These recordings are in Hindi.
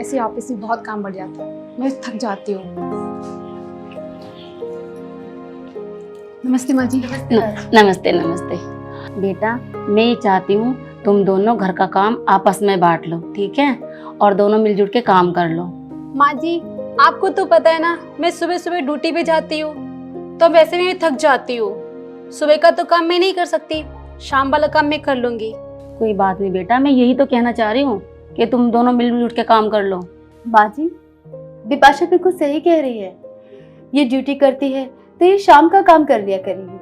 ऐसे ऑफिस में बहुत काम बढ़ जाता है, मैं थक जाती हूँ। नमस्ते माँ जी। नमस्ते नमस्ते। बेटा मैं ये चाहती हूँ तुम दोनों घर का काम आपस में बांट लो, ठीक है, और दोनों मिलजुल के काम कर लो। माँ जी आपको तो पता है ना, मैं सुबह सुबह ड्यूटी पे जाती हूँ तो वैसे भी मैं थक जाती हूँ। सुबह का तो काम मैं नहीं कर सकती, शाम वाला काम मैं कर लूंगी। कोई बात नहीं बेटा, मैं यही तो कहना चाह रही हूँ कि तुम दोनों मिलजुल के काम कर लो। माँ जी बिपाशा बिल्कुल सही कह रही है, ये ड्यूटी करती है तो ये शाम का काम कर लिया करेगी,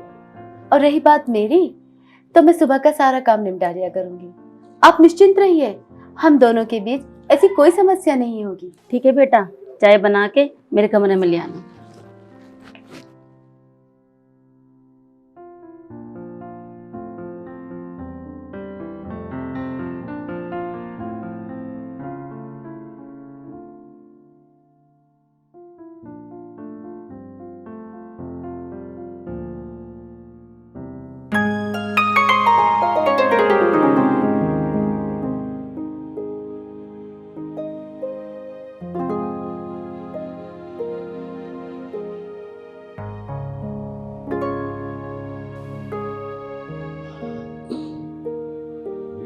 और रही बात मेरी तो मैं सुबह का सारा काम निपटा लिया करूंगी। आप निश्चिंत रहिए, हम दोनों के बीच ऐसी कोई समस्या नहीं होगी। ठीक है बेटा, चाय बना के मेरे कमरे में ले आना।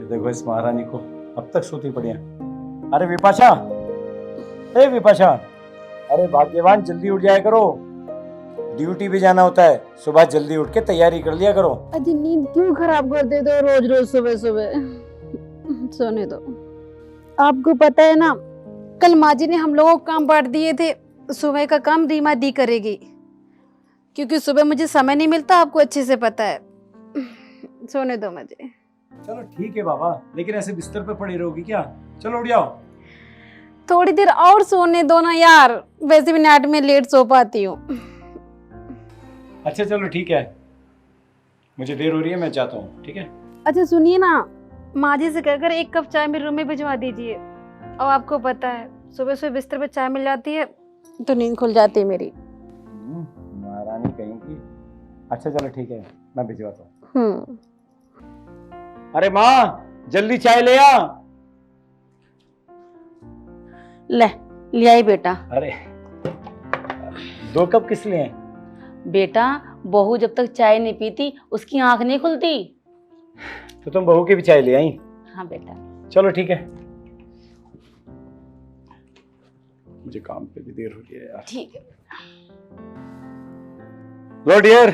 देखो इस महारानी को अब तक सोती पड़ी है। अरे विपाशा, ए विपाशा, अरे भाग्यवान जल्दी उठ जाया करो, ड्यूटी पे जाना होता है। सुबह जल्दी उठ के तैयारी कर लिया करो। अजी नींद क्यों खराब कर देते हो रोज रोज सुबह सुबह? सोने दो। आपको पता है ना, कल माँ जी ने हम लोगों को काम बांट दिए थे, सुबह का काम रीमा दी करेगी, क्योंकि सुबह मुझे समय नहीं मिलता, आपको अच्छे से पता है। सोने दो मुझे। चलो ठीक है बाबा, लेकिन ऐसे बिस्तर पे पड़ी रहोगी क्या? चलो उठ जाओ। थोड़ी देर और सोने दो ना यार, वैसे भी नाइट में लेट सो पाती हूँ। अच्छा चलो ठीक है, मुझे देर हो रही है, मैं जाता हूँ। ठीक है। अच्छा सुनिए ना, माँ जी से कहकर 1 कप चाय मेरे रूम में भिजवा दीजिए। और आपको पता है सुबह सुबह बिस्तर पे चाय मिल जाती है तो नींद खुल जाती है मेरी। महारानी कहीं की। अच्छा चलो ठीक है, मैं भिजवाता हूँ। अरे माँ जल्दी चाय ले आ। ले आई बेटा। अरे 2 कप किस लिए हैं? बेटा बहू जब तक चाय नहीं पीती उसकी आंख नहीं खुलती। तो तुम बहू की भी चाय ले आई? हाँ बेटा। चलो ठीक है, मुझे काम पे भी देर हो रही है यार। ठीक है। लो डियर,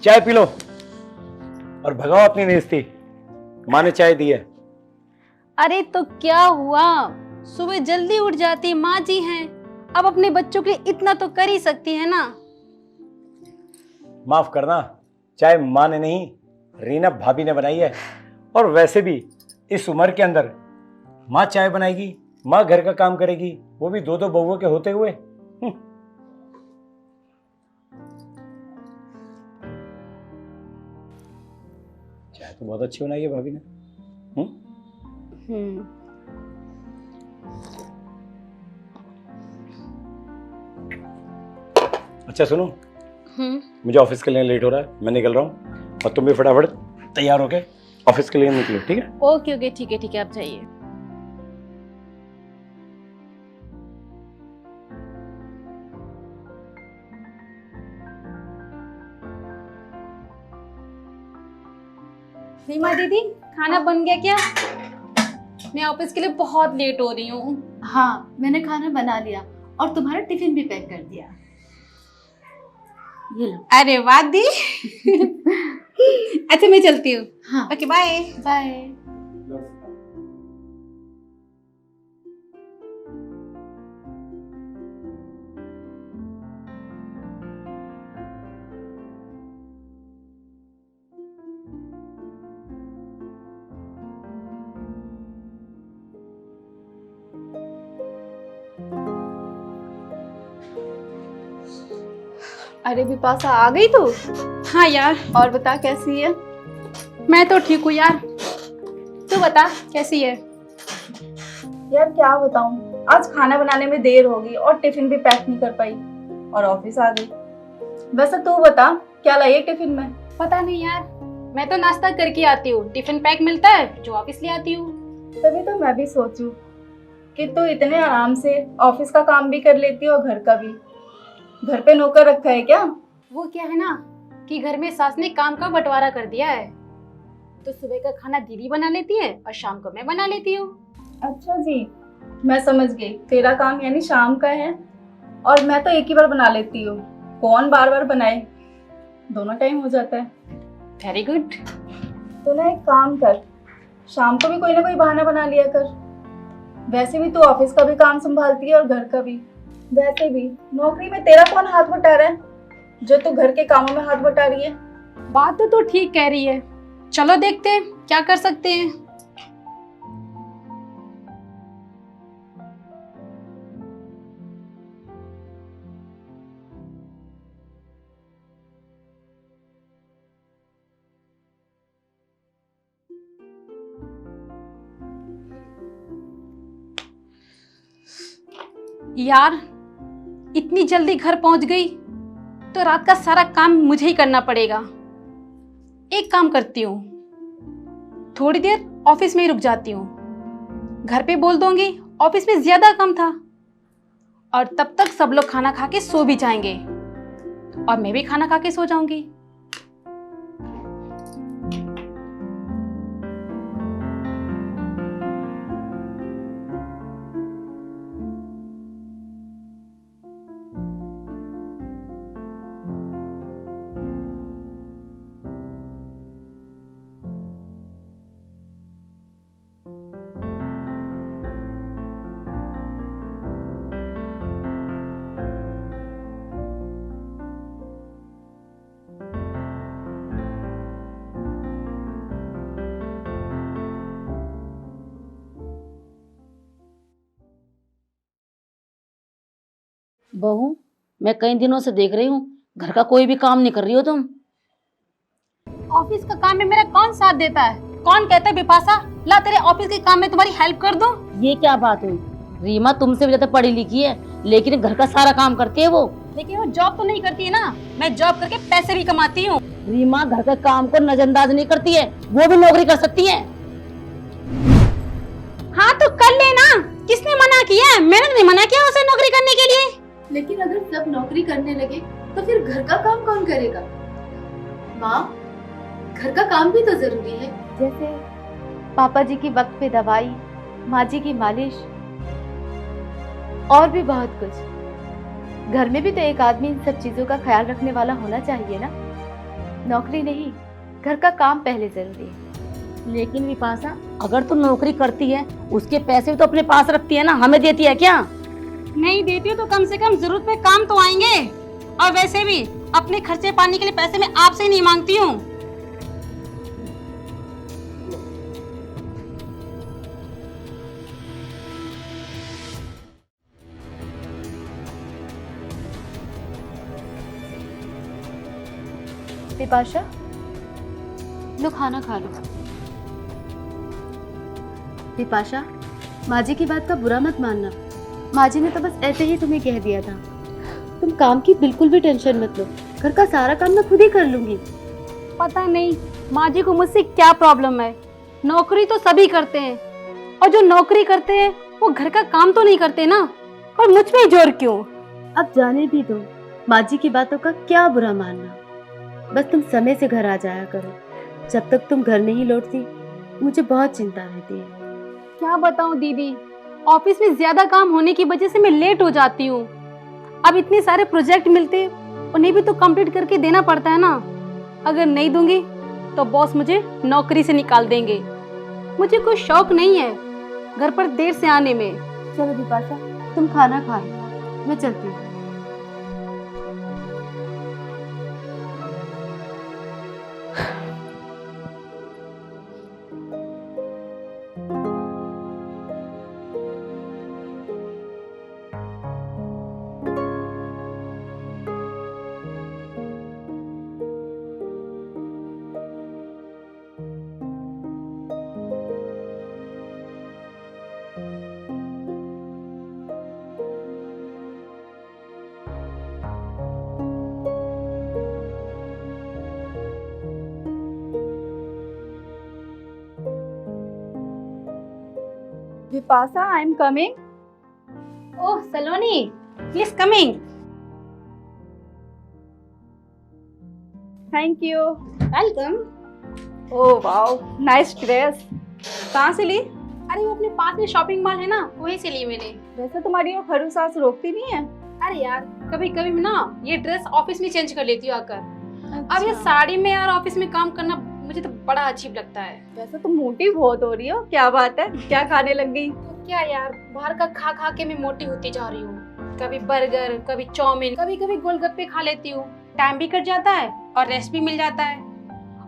चाय पी लो और भगाओ अपनी बेइज्जती। माँ ने चाय दी है। अरे तो क्या हुआ, सुबह जल्दी उठ जाती, माँ जी हैं, अब अपने बच्चों के लिए इतना तो कर ही सकती है ना। माफ करना, चाय माँ ने नहीं, रीना भाभी ने बनाई है। और वैसे भी इस उम्र के अंदर माँ चाय बनाएगी, माँ घर का काम करेगी, वो भी 2-2 बहुओं के होते हुए। चाय तो बहुत अच्छी बनाई है भाभी ने। अच्छा सुनो, मुझे ऑफिस के लिए लेट हो रहा है, मैं निकल रहा हूँ, और तुम भी फटाफट तैयार होके ऑफिस के लिए निकलो। ठीक है? ओके ओके ठीक है आप जाइए। रीमा दीदी खाना बन गया क्या? मैं ऑफिस के लिए बहुत लेट हो रही हूँ। हाँ मैंने खाना बना लिया और तुम्हारा टिफिन भी पैक कर दिया, ये लो। अरे वाह दी। अच्छा मैं चलती हूँ। हाँ ओके बाय बाय। अरे विपाशा आ गई तू? हाँ यार, और बता कैसी है? मैं तो ठीक हूँ यार, तू बता कैसी है? यार क्या बताऊं, आज खाना बनाने में देर हो गई और टिफिन भी पैक नहीं कर पाई और ऑफिस आ गई। वैसे तू बता क्या लाई है टिफिन में? पता नहीं यार, मैं तो नाश्ता करके आती हूँ, टिफिन पैक मिलता है जो ऑफिस ले आती हूँ। तभी तो मैं भी सोचूं कि तू इतने आराम से ऑफिस का काम भी कर लेती है और घर का भी। घर पे नौकर रखा है क्या? वो क्या है ना कि घर में सास ने काम का बंटवारा कर दिया है, तो सुबह का खाना दीदी बना लेती है और शाम को मैं बना लेती हूँ। अच्छा जी, मैं समझ गई। तेरा काम यानी शाम का है और मैं तो एक ही बार बना लेती हूँ। कौन बार बार बनाए, दोनों टाइम हो जाता है। Very good. तो ना एक काम कर, शाम को भी कोई ना कोई बहाना बना लिया कर। वैसे भी तू ऑफिस का भी काम संभालती है और घर का भी। वैसे भी नौकरी में तेरा कौन हाथ बटा रहा है जो तू घर के कामों में हाथ बटा रही है? बात तो तू ठीक कह रही है, चलो देखते हैं क्या कर सकते हैं। यार, इतनी जल्दी घर पहुंच गई तो रात का सारा काम मुझे ही करना पड़ेगा। एक काम करती हूँ, थोड़ी देर ऑफिस में ही रुक जाती हूँ। घर पे बोल दूंगी ऑफिस में ज्यादा काम था, और तब तक सब लोग खाना खा के सो भी जाएंगे और मैं भी खाना खा के सो जाऊंगी। बहू, मैं कई दिनों से देख रही हूँ घर का कोई भी काम नहीं कर रही हो तुम। ऑफिस का काम में मेरा कौन साथ देता है? कौन कहता है बिपाशा ला तेरे ऑफिस के काम में तुम्हारी हेल्प कर दूं? ये क्या बात हुई? रीमा तुमसे भी ज्यादा पढ़ी लिखी है, लेकिन घर का सारा काम करती है वो। लेकिन वो जॉब तो नहीं करती है ना, मैं जॉब करके पैसे भी कमाती हूँ। रीमा घर का काम को नजरअंदाज नहीं करती है, वो भी नौकरी कर सकती है। हाँ तो कर लेना, किसने मना किया है? मैंने नहीं मना किया उसे नौकरी करने के लिए। लेकिन अगर सब नौकरी करने लगे तो फिर घर का काम कौन करेगा? माँ, घर का काम भी तो जरूरी है, जैसे पापा जी की वक्त पे दवाई, माँ जी की मालिश और भी बहुत कुछ। घर में भी तो एक आदमी इन सब चीजों का ख्याल रखने वाला होना चाहिए ना। नौकरी नहीं, घर का काम पहले जरूरी है। लेकिन विपाशा, अगर तू नौकरी करती है उसके पैसे भी तो अपने पास रखती है ना, हमें देती है क्या? नहीं देती हो तो कम से कम जरूरत पे काम तो आएंगे। और वैसे भी अपने खर्चे पानी के लिए पैसे मैं आपसे ही नहीं मांगती हूँ। बिपाशा, लो खाना खा लो। बिपाशा, माँ जी की बात का बुरा मत मानना। माँ जी ने तो बस ऐसे ही तुम्हें कह दिया था। तुम काम की बिल्कुल भी टेंशन मत लो, घर का सारा काम मैं खुद ही कर लूंगी। पता नहीं माँ जी को मुझसे क्या प्रॉब्लम है। नौकरी तो सभी करते हैं, और जो नौकरी करते हैं वो घर का काम तो नहीं करते ना, और मुझ पे जोर क्यों? अब जाने भी दो, माँ जी की बातों का क्या बुरा मानना। बस तुम समय से घर आ जाया करो। जब तक तुम घर नहीं लौटती मुझे बहुत चिंता रहती है। क्या बताऊं दीदी, ऑफिस में ज्यादा काम होने की वजह से मैं लेट हो जाती हूँ। अब इतने सारे प्रोजेक्ट मिलते, उन्हें भी तो कंप्लीट करके देना पड़ता है ना। अगर नहीं दूंगी तो बॉस मुझे नौकरी से निकाल देंगे। मुझे कोई शौक नहीं है घर पर देर से आने में। चलो बिपाशा, तुम खाना खा लो, मैं चलती हूँ। Vipasa, I am coming. Oh Saloni, please coming. Thank you. Welcome. Oh wow, nice dress. कहाँ से ली? अरे वो अपने पास में शॉपिंग मॉल है ना, वहीं से ली मैंने। वैसे तुम्हारी वो खरू सास रोकती नहीं है? अरे यार, कभी कभी मैं ना ये ड्रेस ऑफिस में चेंज कर लेती हूँ आकर। अब ये साड़ी में यार ऑफिस में काम करना मुझे तो बड़ा अजीब लगता है। वैसे तुम मोटी बहुत हो रही हो, क्या बात है? क्या खाने लग गई? तो क्या यार, बाहर का खा खा के मैं मोटी होती जा रही हूँ। कभी बर्गर, कभी चाउमीन, कभी कभी गोलगप्पे खा लेती हूँ। टाइम भी कट जाता है और रेस्ट भी मिल जाता है।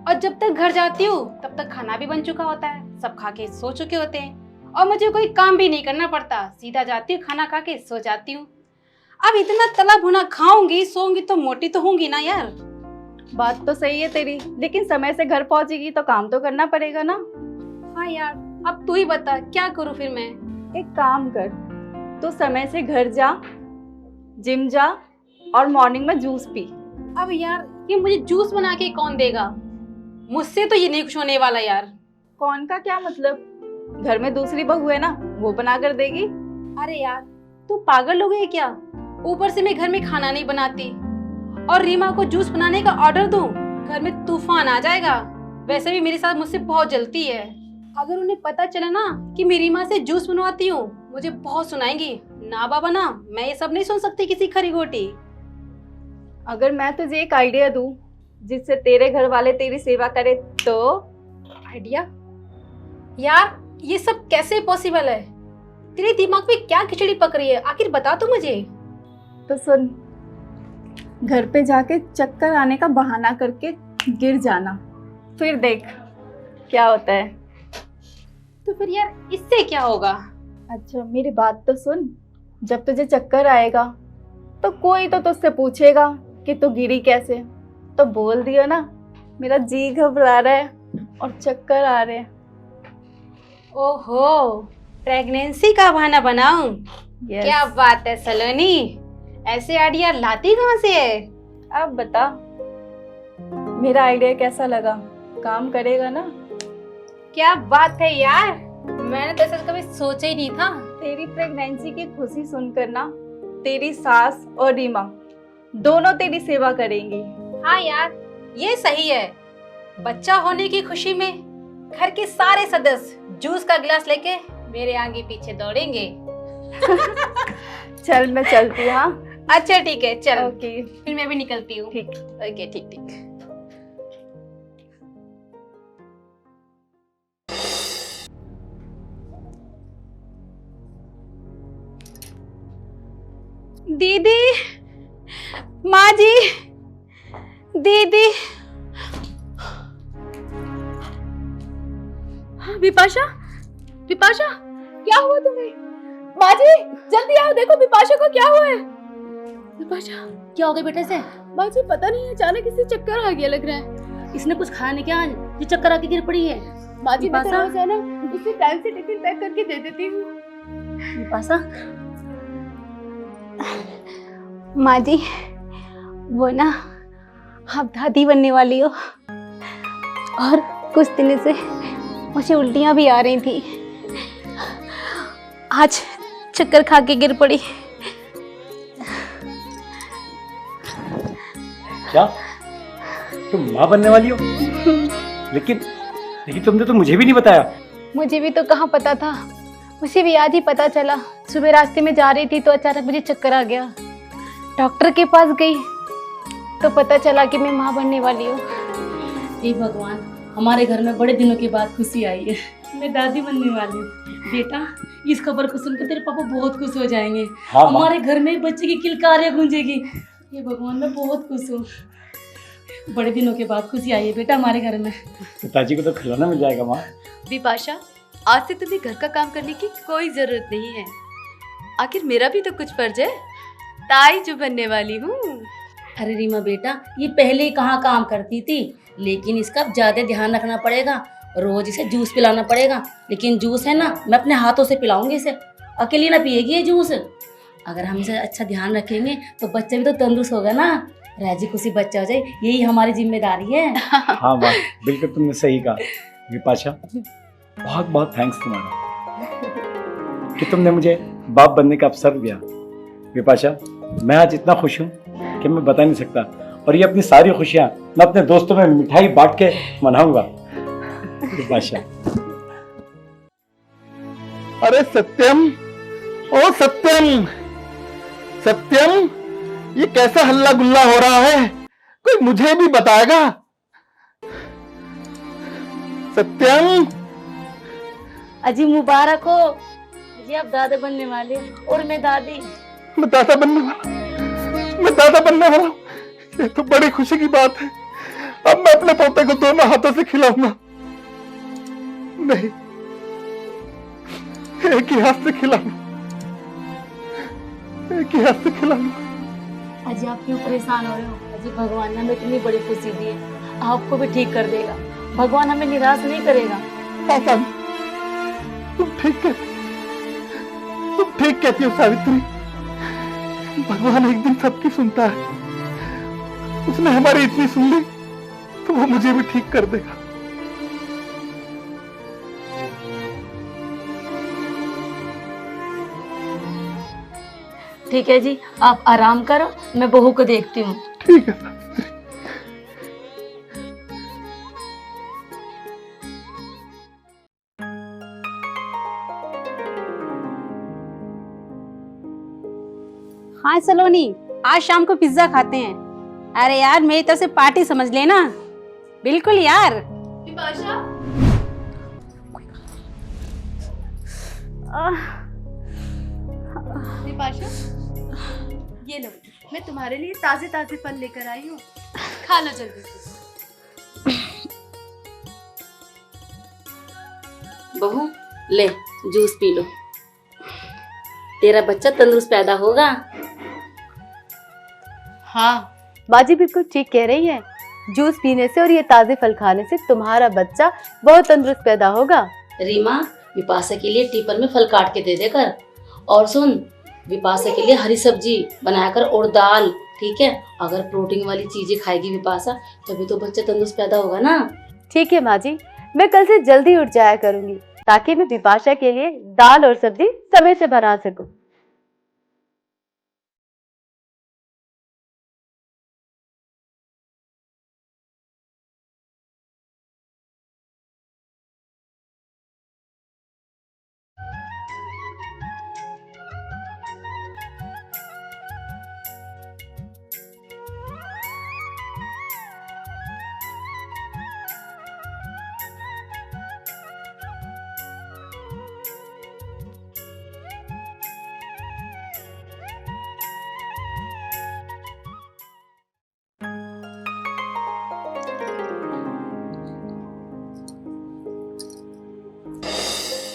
और जब तक घर जाती हूँ तब तक खाना भी बन चुका होता है, सब खा के सो चुके होते हैं और मुझे कोई काम भी नहीं करना पड़ता। सीधा जाती हूँ, खाना खा के सो जाती हूँ। अब इतना तला भुना खाऊंगी सोऊंगी तो मोटी तो होंगी ना यार। बात तो सही है तेरी, लेकिन समय से घर पहुंचेगी तो काम तो करना पड़ेगा ना। हाँ यार, अब तू ही बता क्या करूँ फिर मैं। एक काम कर, तू समय से घर जा, जिम जा और मॉर्निंग में जूस पी। अब यार ये मुझे जूस बना के कौन देगा? मुझसे तो ये नहीं कुछ होने वाला यार। कौन का क्या मतलब? घर में दूसरी बहू है ना, वो बना कर देगी। अरे यार, तू पागल हो गई क्या? ऊपर से मैं घर में खाना नहीं बनाती और रीमा को जूस बनाने का ऑर्डर दूं, घर में तूफान आ जाएगा। वैसे भी मेरे साथ मुझसे बहुत जलती है। अगर उन्हें पता चला ना कि मैं रीमा से जूस बनवाती हूँ, मुझे बहुत सुनाएंगी। ना बाबा ना, मैं ये सब नहीं सुन सकती किसी खरी गोटी। अगर मैं तुझे एक आइडिया दूं जिससे तेरे घर वाले तेरी सेवा करे तो? आइडिया? यार ये सब कैसे पॉसिबल है? तेरे दिमाग में क्या खिचड़ी पक रही है, आखिर बता तो मुझे। तो सुन, घर पे जाके चक्कर आने का बहाना करके गिर जाना, फिर देख क्या होता है। तो फिर यार इससे क्या होगा? अच्छा मेरी बात तो सुन, जब तुझे चक्कर आएगा तो कोई तो तुझसे पूछेगा कि तू गिरी कैसे, तो बोल दियो ना मेरा जी घबरा रहा है और चक्कर आ रहे हैं। ओहो, प्रेगनेंसी का बहाना बनाऊं? Yes. क्या बात है सलोनी, ऐसे आइडिया लाती कहाँ से है? अब बता, मेरा आइडिया कैसा लगा? काम करेगा ना? क्या बात है यार, मैंने तो ऐसा कभी सोचा ही नहीं था। तेरी प्रेगनेंसी की खुशी सुनकर ना तेरी सास और रीमा दोनों तेरी सेवा करेंगी। हाँ यार, ये सही है। बच्चा होने की खुशी में घर के सारे सदस्य जूस का गिलास लेके मेरे आगे पीछे दौड़ेंगे। चल मैं चलती हूँ। हाँ अच्छा ठीक है, चल। ओके फिर मैं भी निकलती हूँ। ठीक। ओके ठीक ठीक। दीदी, माँ जी, दीदी। विपाशा, विपाशा, क्या हुआ तुम्हें? माँ जी जल्दी आओ, देखो विपाशा को क्या हुआ है। विपाशा, क्या हो गया बेटे से? माँ जी पता नहीं, अचानक इसे चक्कर आ गया लग रहा है। इसने कुछ खाया नहीं क्या आज? ये चक्कर आके गिर पड़ी है। माँ जी मैं तो विपाशा? रोज है ना इसे टाइम से टिफिन पैक करके दे देती हूँ। विपाशा, माँ जी, वो ना आप दादी बनने वाली हो और कुछ दिन से मुझे उल्टियाँ भी आ रही थी। आज चक्कर खा के गिर पड़ी। क्या तुम माँ बनने वाली हो? लेकिन लेकिन तुमने तो मुझे भी नहीं बताया। मुझे भी तो कहाँ पता था, मुझे भी आज ही पता चला। सुबह रास्ते में जा रही थी तो अचानक मुझे चक्कर आ गया। डॉक्टर के पास गई तो पता चला कि मैं माँ बनने वाली हूँ। हे भगवान, हमारे घर में बड़े दिनों के बाद खुशी आई है। मैं दादी बनने वाली हूँ। बेटा, इस खबर को सुनकर तेरे पापा बहुत खुश हो जाएंगे। हाँ माँ। हमारे घर में बच्चे की किलकारियाँ गूंजेगी। हे भगवान, मैं बहुत खुश हूँ। बड़े दिनों के बाद खुशी आई है बेटा हमारे घर में। पिताजी को तो खिलौना मिल जाएगा माँ। विपाशा, आज से तुम्हें घर का काम करने की कोई जरूरत नहीं है। आखिर मेरा भी तो कुछ फर्ज है, ताई जो बनने वाली हूँ। अरे रीमा बेटा, ये पहले ही कहाँ काम करती थी, लेकिन इसका अब ज्यादा ध्यान रखना पड़ेगा। रोज इसे जूस पिलाना पड़ेगा। लेकिन जूस है ना, मैं अपने हाथों से पिलाऊंगी इसे, अकेली ना पिएगी ये जूस। अगर हम इसे अच्छा ध्यान रखेंगे तो बच्चा भी तो तंदुरुस्त होगा ना, राजी खुशी बच्चा हो जाए, यही हमारी जिम्मेदारी है। हाँ माँ, बिल्कुल तुमने सही कहा। विपाशा, बहुत बहुत थैंक्स तुम्हारा कि तुमने मुझे बाप बनने का अवसर दिया। विपाशा, मैं आज इतना खुश हूँ कि मैं बता नहीं सकता, और ये अपनी सारी खुशियाँ मैं अपने दोस्तों में मिठाई बांट के मनाऊंगा। विपाशा, अरे सत्यम, ओ सत्यम, सत्यम, ये कैसा हल्ला गुल्ला हो रहा है? कोई मुझे भी बताएगा? सत्यम, अजी मुबारक हो जी, आप दादा बनने वाले और मैं दादी। मैं दादा बनने वाला, मैं दादा बनने वाला हूं। ये तो बड़ी खुशी की बात है। अब मैं अपने पोते को दोनों हाथों से खिलाऊंगा। नहीं, एक ही हाथ से खिलाऊंगा, एक ही हाथ से खिलाऊंगा। अजी आप क्यों परेशान हो रहे हो? अजी भगवान ने हमें इतनी बड़ी खुशी दी है, आपको भी ठीक कर देगा। भगवान हमें निराश नहीं करेगा। पापा, तुम ठीक कहती, तुम ठीक कहती हो सावित्री। भगवान एक दिन सबकी सुनता है। उसने हमारी इतनी सुन ली तो वो मुझे भी ठीक कर देगा। ठीक है जी, आप आराम करो, मैं बहू को देखती हूँ। ठीक है सावित्री। हाँ सलोनी, आज शाम को पिज्जा खाते हैं। अरे यार, मेरी तरफ से पार्टी समझ लेना। बिल्कुल यार। विपाशा, विपाशा, ये लो, मैं तुम्हारे लिए ताजे ताजे फल लेकर आई हूँ, खा लो जल्दी से। बहू ले, जूस पी लो, तेरा बच्चा तंदुरुस्त पैदा होगा। हाँ, बाजी बिल्कुल ठीक कह रही है। जूस पीने से और ये ताजे फल खाने से तुम्हारा बच्चा बहुत तंदुरुस्त पैदा होगा। रीमा, विपाशा के लिए टिफिन में फल काट के दे देकर, और सुन, विपाशा के लिए हरी सब्जी बनाकर और दाल, ठीक है? अगर प्रोटीन वाली चीजें खाएगी विपाशा, तभी तो बच्चा तंदुरुस्त पैदा होगा ना। ठीक है माँ जी, मैं कल से जल्दी उठ जाया करूंगी ताकि मैं विपाशा के लिए दाल और सब्जी समय से बना सकूं।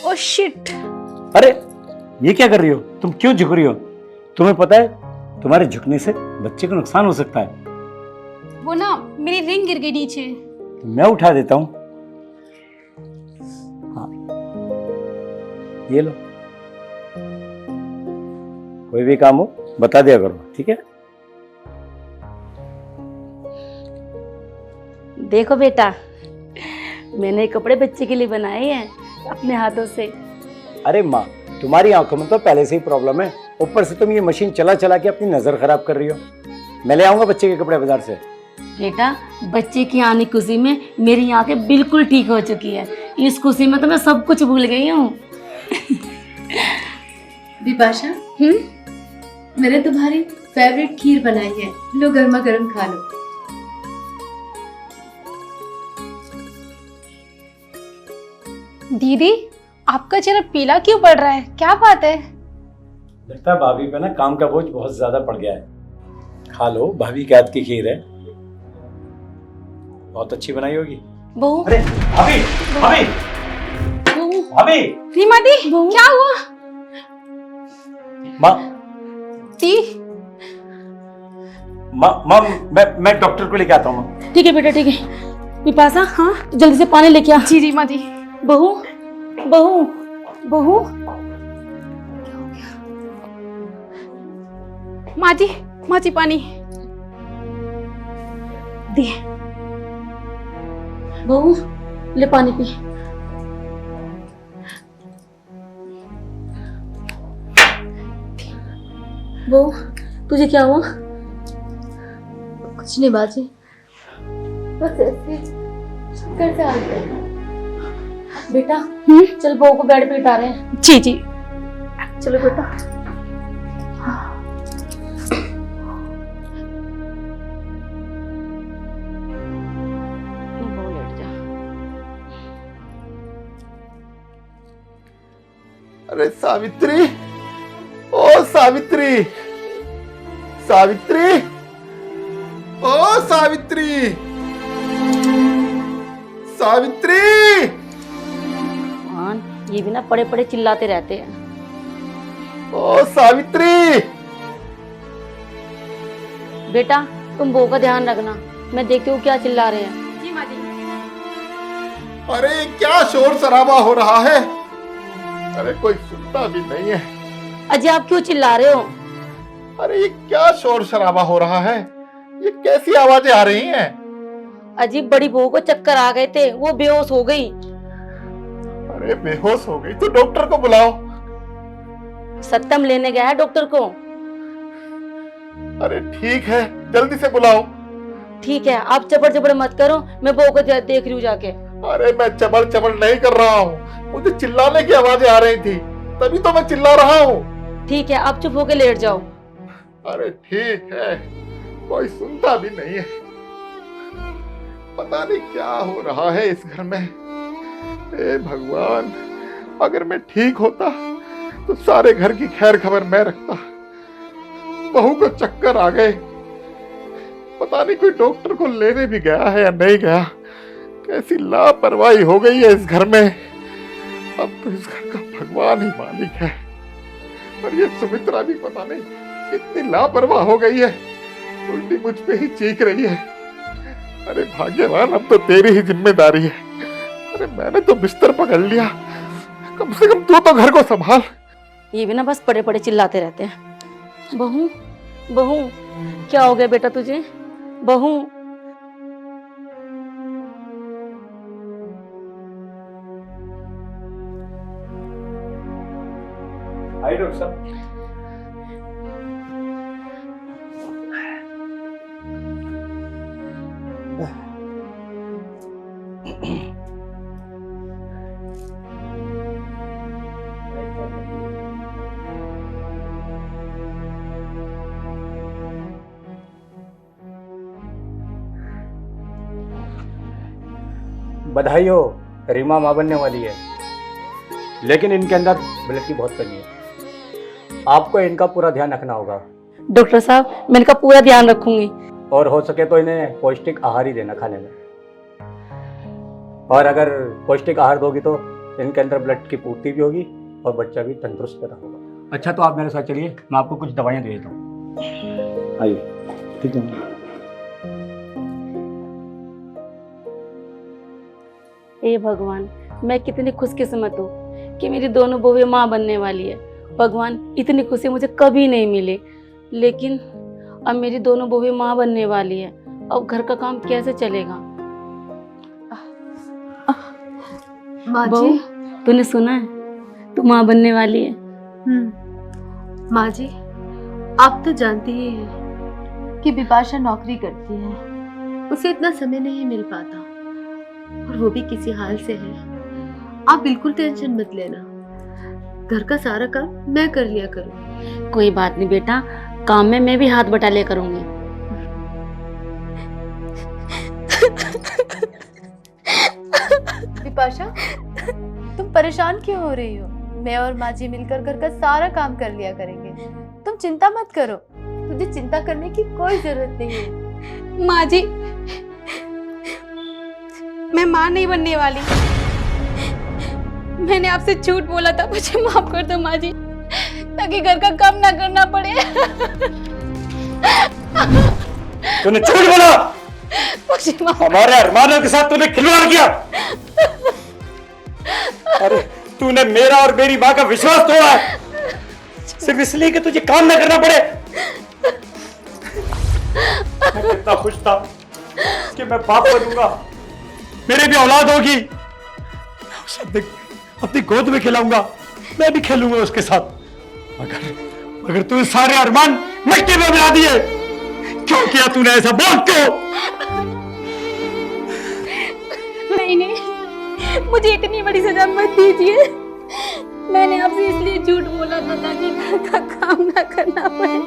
Oh shit. अरे ये क्या कर रही हो? तुम क्यों झुक रही हो? तुम्हें पता है तुम्हारे झुकने से बच्चे को नुकसान हो सकता है। वो ना, मेरी रिंग गिर गई नीचे। मैं उठा देता हूँ। हाँ, ये लो। कोई भी काम हो बता दिया करो, ठीक है? देखो बेटा, मैंने कपड़े बच्चे के लिए बनाए हैं अपने हाथों से। अरे माँ, तुम्हारी आंखों में तो पहले से ही प्रॉब्लम है, ऊपर से तुम ये मशीन चला चला के अपनी नजर खराब कर रही हो। मैं ले आऊंगा बच्चे के कपड़े बाजार से। बेटा, बच्चे की आने की खुशी में मेरी आंखें बिल्कुल ठीक हो चुकी है। इस खुशी में तो मैं सब कुछ भूल गई हूँ। विपाशा, मैंने तुम्हारी फेवरेट खीर बनाई है, लो गर्मा गर्म खा लो। दीदी, आपका चेहरा पीला क्यों पड़ रहा है? क्या बात है? लगता है भाभी पे ना काम का बोझ बहुत ज्यादा पड़ गया है। खा लो, भाभी के हाथ की खीर है, बहुत अच्छी बनाई होगी। बहू, अरे भाभी, भाभी, बहू, भाभी, रीमा दी, क्या हुआ? माँ, दी, माँ, मैं डॉक्टर को लेके आता हूँ। ठीक है बेटा, ठीक है। विपाशा, हाँ, जल्दी से पानी लेके आ। जी रीमा दी। बहू, बहू, बहू, माँ जी पानी दी। बहू, ले पानी पी। वो तुझे क्या हुआ? कुछ नहीं बाजी, बस ऐसे चक्कर से आ गया। बेटा चल बहू को बेड पे लिटा रहे हैं। जी जी। चलो बेटा। बहू लेट जा। अरे सावित्री, ओ सावित्री, सावित्री, ओ सावित्री, सावित्री। ये भी ना पड़े पड़े चिल्लाते रहते हैं। ओ सावित्री। बेटा तुम बहू का ध्यान रखना, मैं देखती हूँ क्या चिल्ला रहे हैं। जी माँ जी। अरे क्या शोर शराबा हो रहा है? अरे कोई सुनता भी नहीं है। अजय आप क्यों चिल्ला रहे हो? अरे ये क्या शोर शराबा हो रहा है? ये कैसी आवाजें आ रही हैं? अजीब बड़ी बहू को चक्कर आ गए थे, वो बेहोश हो गई। अरे बेहोश हो गई तो डॉक्टर को बुलाओ। सत्यम लेने गया है डॉक्टर को। अरे ठीक है, जल्दी से बुलाओ। ठीक है, आप चबड़ चबड़ मत करो, मैं बहू को देख रही हूँ जाके। अरे मैं चबड़ चबड़ नहीं कर रहा हूँ, मुझे चिल्लाने की आवाजें आ रही थी, तभी तो मैं चिल्ला रहा हूँ। ठीक है, आप चुप होके लेट जाओ। अरे ठीक है, कोई सुनता भी नहीं है। पता नहीं क्या हो रहा है इस घर में। हे भगवान, अगर मैं ठीक होता तो सारे घर की खैर खबर मैं रखता। बहू को चक्कर आ गए, पता नहीं कोई डॉक्टर को लेने भी गया है या नहीं गया। कैसी लापरवाही हो गई है इस घर में। अब तो इस घर का भगवान ही मालिक है। और ये सुमित्रा भी पता नहीं कितनी लापरवाह हो गई है, उल्टी मुझ पे ही चीख रही है। अरे भाग्यवान, अब तो तेरी ही जिम्मेदारी है। अरे मैंने तो बिस्तर पकड़ लिया, कम से कम तू तो घर को संभाल। ये भी ना बस पड़े पड़े चिल्लाते रहते हैं। बहू बहू क्या हो गया बेटा तुझे? बहू आई डॉक्टर साहब। बधाई हो, रीमा मां बनने वाली है, लेकिन इनके अंदर ब्लड की बहुत कमी है। आपको इनका पूरा ध्यान रखना होगा। डॉक्टर साहब मैं इनका पूरा ध्यान रखूंगी। और हो सके तो इन्हें पौष्टिक आहार ही देना खाने में। और अगर पौष्टिक आहार दोगी तो इनके अंदर ब्लड की पूर्ति भी होगी और बच्चा भी तंदुरुस्त पैदा होगा। अच्छा तो आप मेरे साथ चलिए, मैं आपको कुछ दवाइयाँ दे देता हूँ। आइए। ठीक है। हे भगवान, मैं कितनी खुशकिस्मत हूँ कि मेरी दोनों बहुएं माँ बनने वाली है। भगवान, इतनी खुशी मुझे कभी नहीं मिली, लेकिन अब मेरी दोनों बहुएं माँ बनने वाली है। अब घर का काम कैसे चलेगा? माँ बहू, जी। तूने सुना है तू माँ बनने वाली है? माँ जी, आप तो जानती ही हैं कि बिपाशा नौकरी करती है, उसे इतना समय नहीं मिल पाता, और वो भी किसी हाल से है। आप बिल्कुल टेंशन मत लेना, घर का सारा काम मैं कर लिया करूँ। कोई बात नहीं बेटा, काम में मैं भी हाथ बटा लिया करूंगी। बिपाशा, तुम परेशान क्यों हो रही हो? मैं और माँ जी मिलकर घर का सारा काम कर लिया करेंगे, तुम चिंता मत करो। तुझे चिंता करने की कोई जरूरत नहीं है। माँ जी, मैं माँ नहीं बनने वाली। मैंने आपसे झूठ बोला था, मुझे माफ कर दो माँ जी, ताकि घर का काम ना करना पड़े। तूने झूठ बोला, मुझे माफ। हमारे अरमानों के साथ तूने खिलवाड़ किया। अरे तूने मेरा और मेरी माँ का विश्वास तोड़ा है, सिर्फ इसलिए कि तुझे काम ना करना पड़े। मैं कितना खुश था कि मैं बाप बनूंगा, मेरे भी औलाद होगी, उसे अपनी गोद में खिलाऊंगा, मैं भी खेलूंगा उसके साथ। मगर तूने सारे अरमान मिट्टी में मिला दिए। क्यों किया तूने ऐसा? बोल क्यों? नहीं, मुझे इतनी बड़ी सजा मत दीजिए। मैंने आपसे इसलिए झूठ बोला था ताकि घर का काम ना करना पड़े।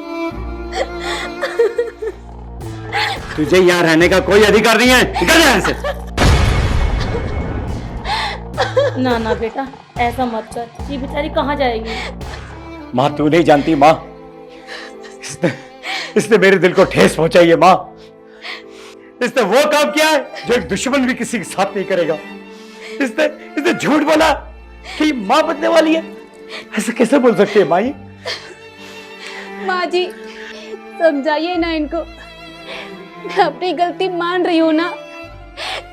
तुझे यहाँ रहने का कोई अधिकार नहीं है, निकल यहाँ से। ना ना बेटा, ऐसा मत कर। ये बेचारी कहाँ जाएगी? माँ तू नहीं जानती माँ, इसने मेरे दिल को ठेस पहुंचाई है माँ। इसने वो काम किया है जो एक दुश्मन भी किसी के साथ नहीं करेगा। इसने झूठ बोला कि माँ बनने वाली है। ऐसे कैसे बोल सकती है माँ ये? माँ जी समझाइए ना इनको। मैं अपनी गलती मान रही हूँ ना,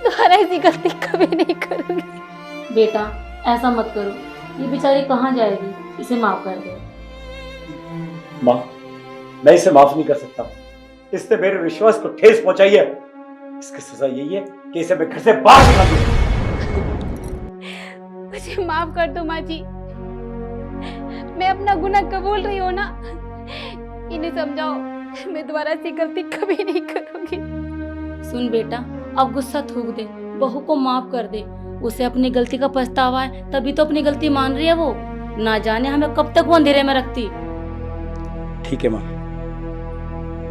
दोबारा ऐसी गलती कभी नहीं करूंगी। बेटा ऐसा मत करो, ये बेचारी कहाँ जाएगी? इसे माफ कर दो। माँ मैं इसे माफ नहीं कर सकता। इसने मेरे विश्वास को ठेस पहुंचाई है। इसकी सजा यही है कि इसे मैं घर से बाहर निकाल दूं। मुझे माफ कर दो माँ जी, मैं अपना गुनाह कबूल रही हूँ ना। इन्हें समझाओ मैं दोबारा ऐसी गलती कभी नहीं करूंगी। सुन बेटा, अब गुस्सा थूक दे, बहू को माफ कर दे। उसे अपनी गलती का पछतावा है, तभी तो अपनी गलती मान रही है वो। ना जाने हमें कब तक वो अंधेरे में रखती। ठीक है माँ,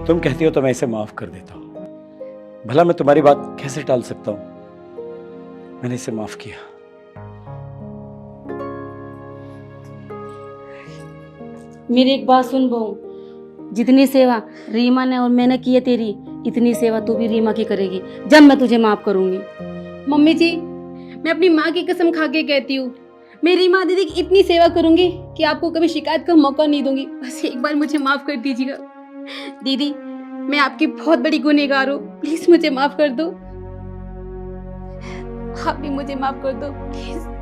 तुम कहती हो तो मैं इसे माफ कर देता हूँ। भला मैं तुम्हारी बात कैसे टाल सकता हूँ? मैंने इसे माफ किया। मेरी एक बात सुन बहू, जितनी सेवा रीमा ने और मैंने की है तेरी, इतनी सेवा तू भी रीमा की करेगी जब मैं तुझे माफ करूंगी। मम्मी जी मैं अपनी माँ की कसम खा के कहती हूँ, मेरी माँ दीदी की इतनी सेवा करूंगी कि आपको कभी शिकायत का मौका नहीं दूंगी। बस एक बार मुझे माफ कर दीजिएगा। दीदी मैं आपकी बहुत बड़ी गुनहगार हूँ, प्लीज मुझे माफ कर दो। आप भी मुझे माफ कर दो प्लीज।